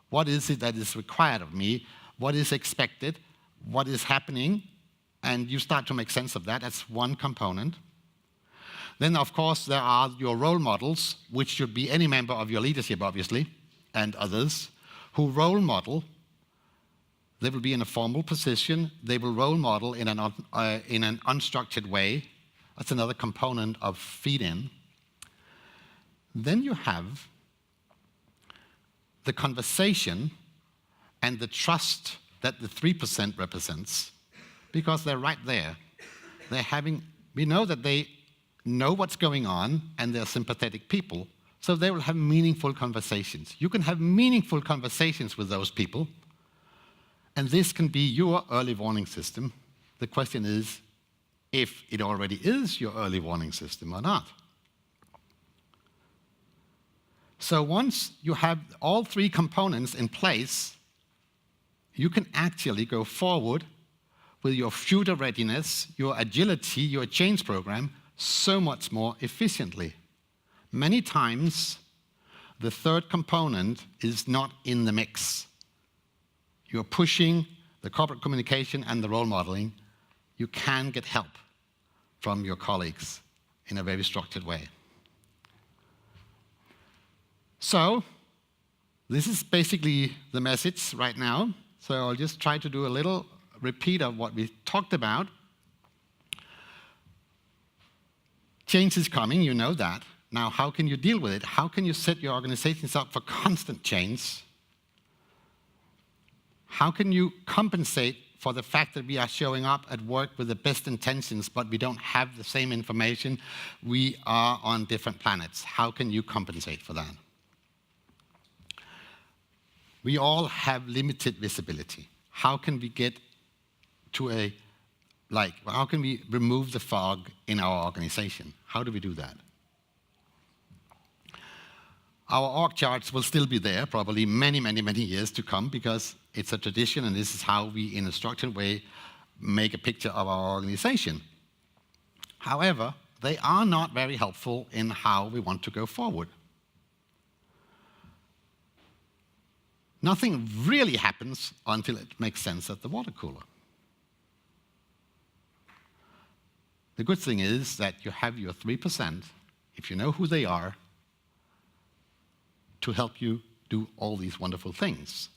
what is it that is required of me, what is expected, what is happening, and you start to make sense of that. That's one component. Then, of course, there are your role models, which should be any member of your leadership, obviously, and others, who role model. They will be in a formal position. They will role model in an unstructured way. That's another component of feed-in. Then you have the conversation and the trust that the 3% represents, because they're right there. We know that they know what's going on, and they're sympathetic people, so they will have meaningful conversations. You can have meaningful conversations with those people, and this can be your early warning system. The question is if it already is your early warning system or not. So once you have all three components in place, you can actually go forward with your future readiness, your agility, your change program so much more efficiently. Many times, the third component is not in the mix. You're pushing the corporate communication and the role modeling. You can get help from your colleagues in a very structured way. So, this is basically the message right now. So I'll just try to do a little repeat of what we talked about. Change is coming, you know that. Now, how can you deal with it? How can you set your organizations up for constant change? How can you compensate for the fact that we are showing up at work with the best intentions, but we don't have the same information? We are on different planets. How can you compensate for that? We all have limited visibility. How can we get to how can we remove the fog in our organization? How do we do that? Our org charts will still be there, probably many, many, many years to come, because it's a tradition, and this is how we, in a structured way, make a picture of our organization. However, they are not very helpful in how we want to go forward. Nothing really happens until it makes sense at the water cooler. The good thing is that you have your 3%, if you know who they are, to help you do all these wonderful things.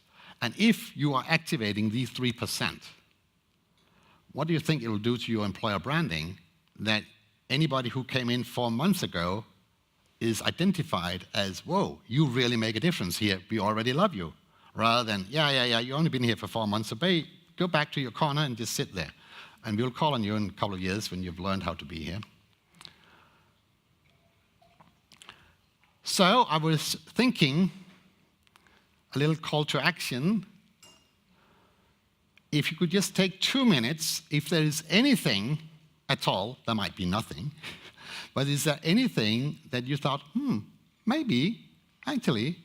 And if you are activating these 3%, what do you think it will do to your employer branding that anybody who came in 4 months ago is identified as, whoa, you really make a difference here, we already love you, rather than, yeah, you've only been here for 4 months, so go back to your corner and just sit there. And we'll call on you in a couple of years when you've learned how to be here. So I was thinking, a little call to action. If you could just take 2 minutes, if there is anything at all, there might be nothing, but is there anything that you thought, maybe, actually,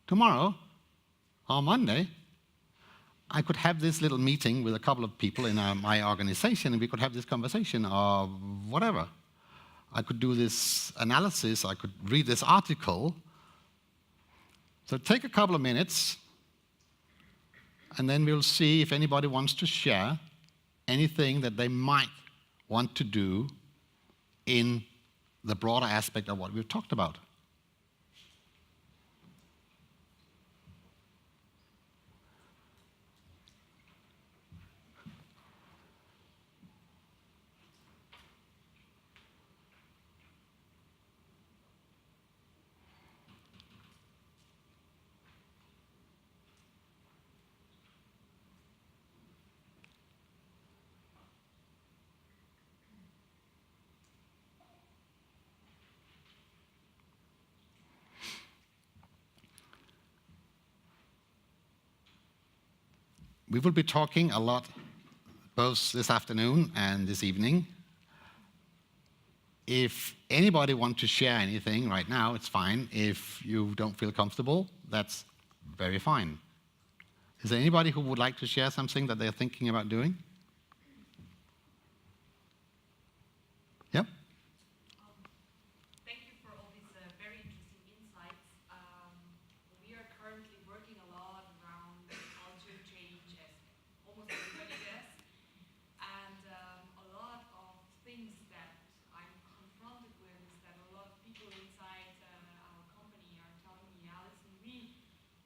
tomorrow or Monday, I could have this little meeting with a couple of people in my organization, and we could have this conversation or whatever. I could do this analysis, I could read this article. So take a couple of minutes, and then we'll see if anybody wants to share anything that they might want to do in the broader aspect of what we've talked about. We will be talking a lot, both this afternoon and this evening. If anybody wants to share anything right now, it's fine. If you don't feel comfortable, that's very fine. Is there anybody who would like to share something that they're thinking about doing? Yep. Thank you for all these very interesting insights. We are currently working a lot around culture change, as almost everybody does. And a lot of things that I'm confronted with is that a lot of people inside our company are telling me, Alison,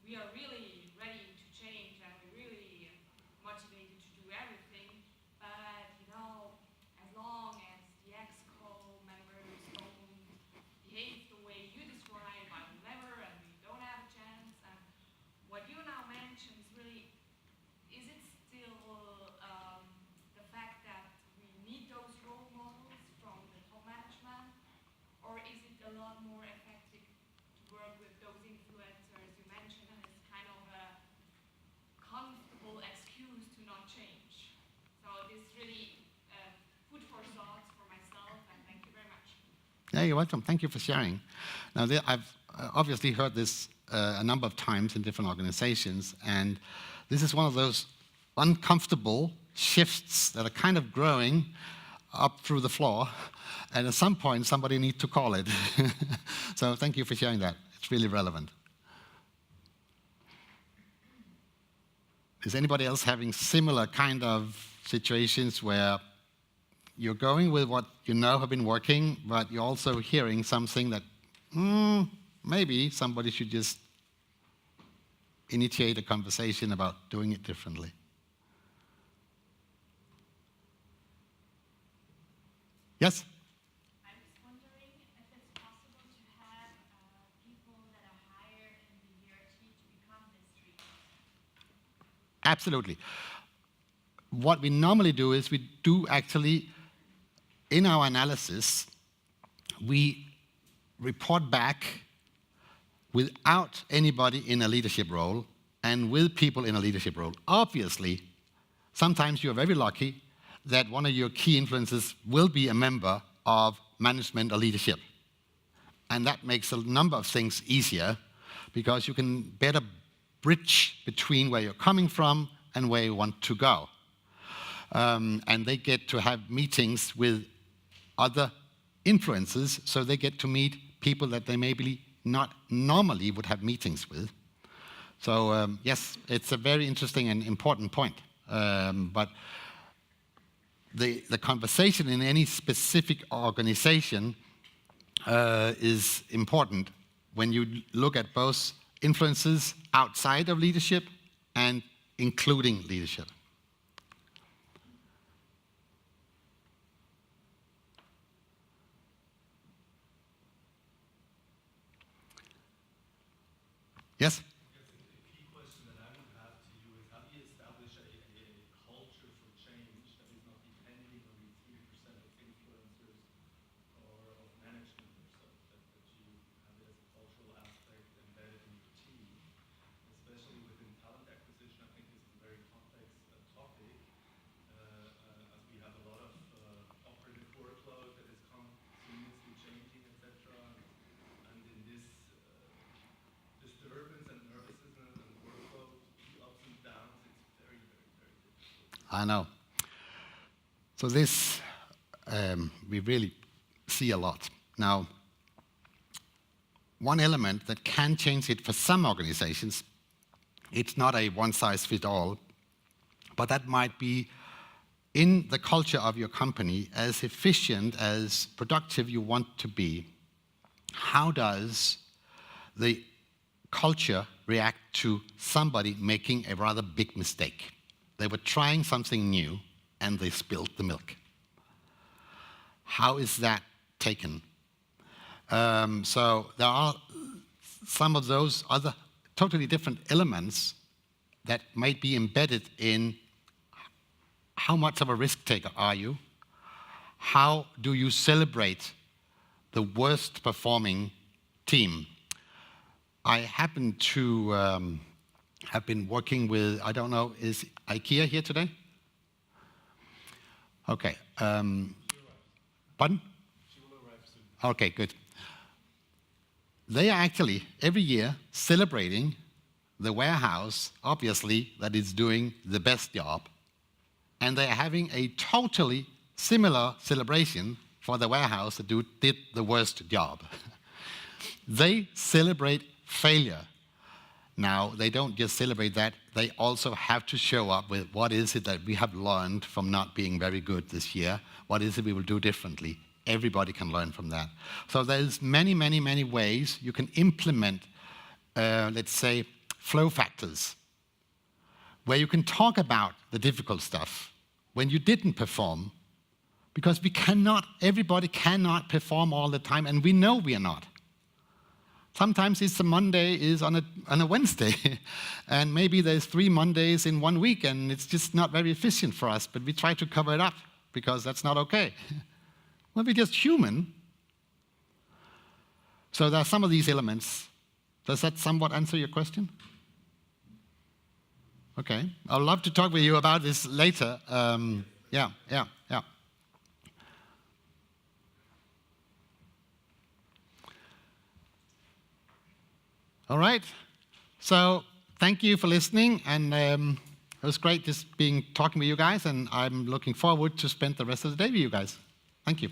we are really ready to change and we're really motivated to do everything. But, as long as the ExCo members don't behave the way you describe, I will never, and we don't have a chance. And what you now mentioned is really, is it still the fact that we need those role models from the top management, or is it a lot more effective to work with those influencers you mentioned, and it's kind of a comfortable excuse to not change? So this really food for thought for myself, and thank you very much. Yeah, you're welcome. Thank you for sharing. Now, I've obviously heard this a number of times in different organizations, and This is one of those uncomfortable shifts that are kind of growing up through the floor, and at some point somebody needs to call it. So thank you for sharing that. It's really relevant. Is anybody else having similar kind of situations where you're going with what you know have been working, but you're also hearing something that maybe somebody should just initiate a conversation about doing it differently? Yes? I was wondering if it's possible to have people that are hired in the hierarchy to become mystery hosts. Absolutely. What we normally do is we do actually, in our analysis, we report back without anybody in a leadership role and with people in a leadership role. Obviously, sometimes you're very lucky that one of your key influences will be a member of management or leadership. And that makes a number of things easier because you can better bridge between where you're coming from and where you want to go. And they get to have meetings with other influences, so they get to meet people that they maybe not normally would have meetings with. So yes, it's a very interesting and important point. But the conversation in any specific organization is important when you look at both influences outside of leadership and including leadership. Yes? The key question that I would have to you is how do you establish a culture for change that is not depending on the 3% of influencers or of management or so, that you have it as a cultural aspect embedded in your team, especially within talent acquisition. I think this is a very complex topic as we have a lot of operative workload that is continuously changing, etc. And in this disturbance and nervousness and workload, the ups and downs, it's very, very, very difficult. I know. So this, we really see a lot. Now, one element that can change it for some organizations, it's not a one-size-fits-all, but that might be in the culture of your company, as efficient, as productive you want to be. How does the culture react to somebody making a rather big mistake? They were trying something new and they spilled the milk. How is that taken? So there are some of those other totally different elements that might be embedded in how much of a risk taker are you? How do you celebrate the worst performing team? I happen to have been working with, I don't know, is IKEA here today? Okay. Pardon? Okay, good. They are actually, every year, celebrating the warehouse, obviously, that is doing the best job. And they are having a totally similar celebration for the warehouse that did the worst job. They celebrate failure. Now, they don't just celebrate that, they also have to show up with what is it that we have learned from not being very good this year, what is it we will do differently. Everybody can learn from that. So there's many, many, many ways you can implement, let's say, flow factors, where you can talk about the difficult stuff when you didn't perform, because everybody cannot perform all the time, and we know we are not. Sometimes it's a Monday is on a Wednesday, and maybe there's 3 Mondays in 1 week, and it's just not very efficient for us, but we try to cover it up, because that's not okay. Well, we're just human. So there are some of these elements. Does that somewhat answer your question? Okay. I'd love to talk with you about this later. Yeah. All right. So thank you for listening, and It was great just talking with you guys, and I'm looking forward to spend the rest of the day with you guys. Thank you.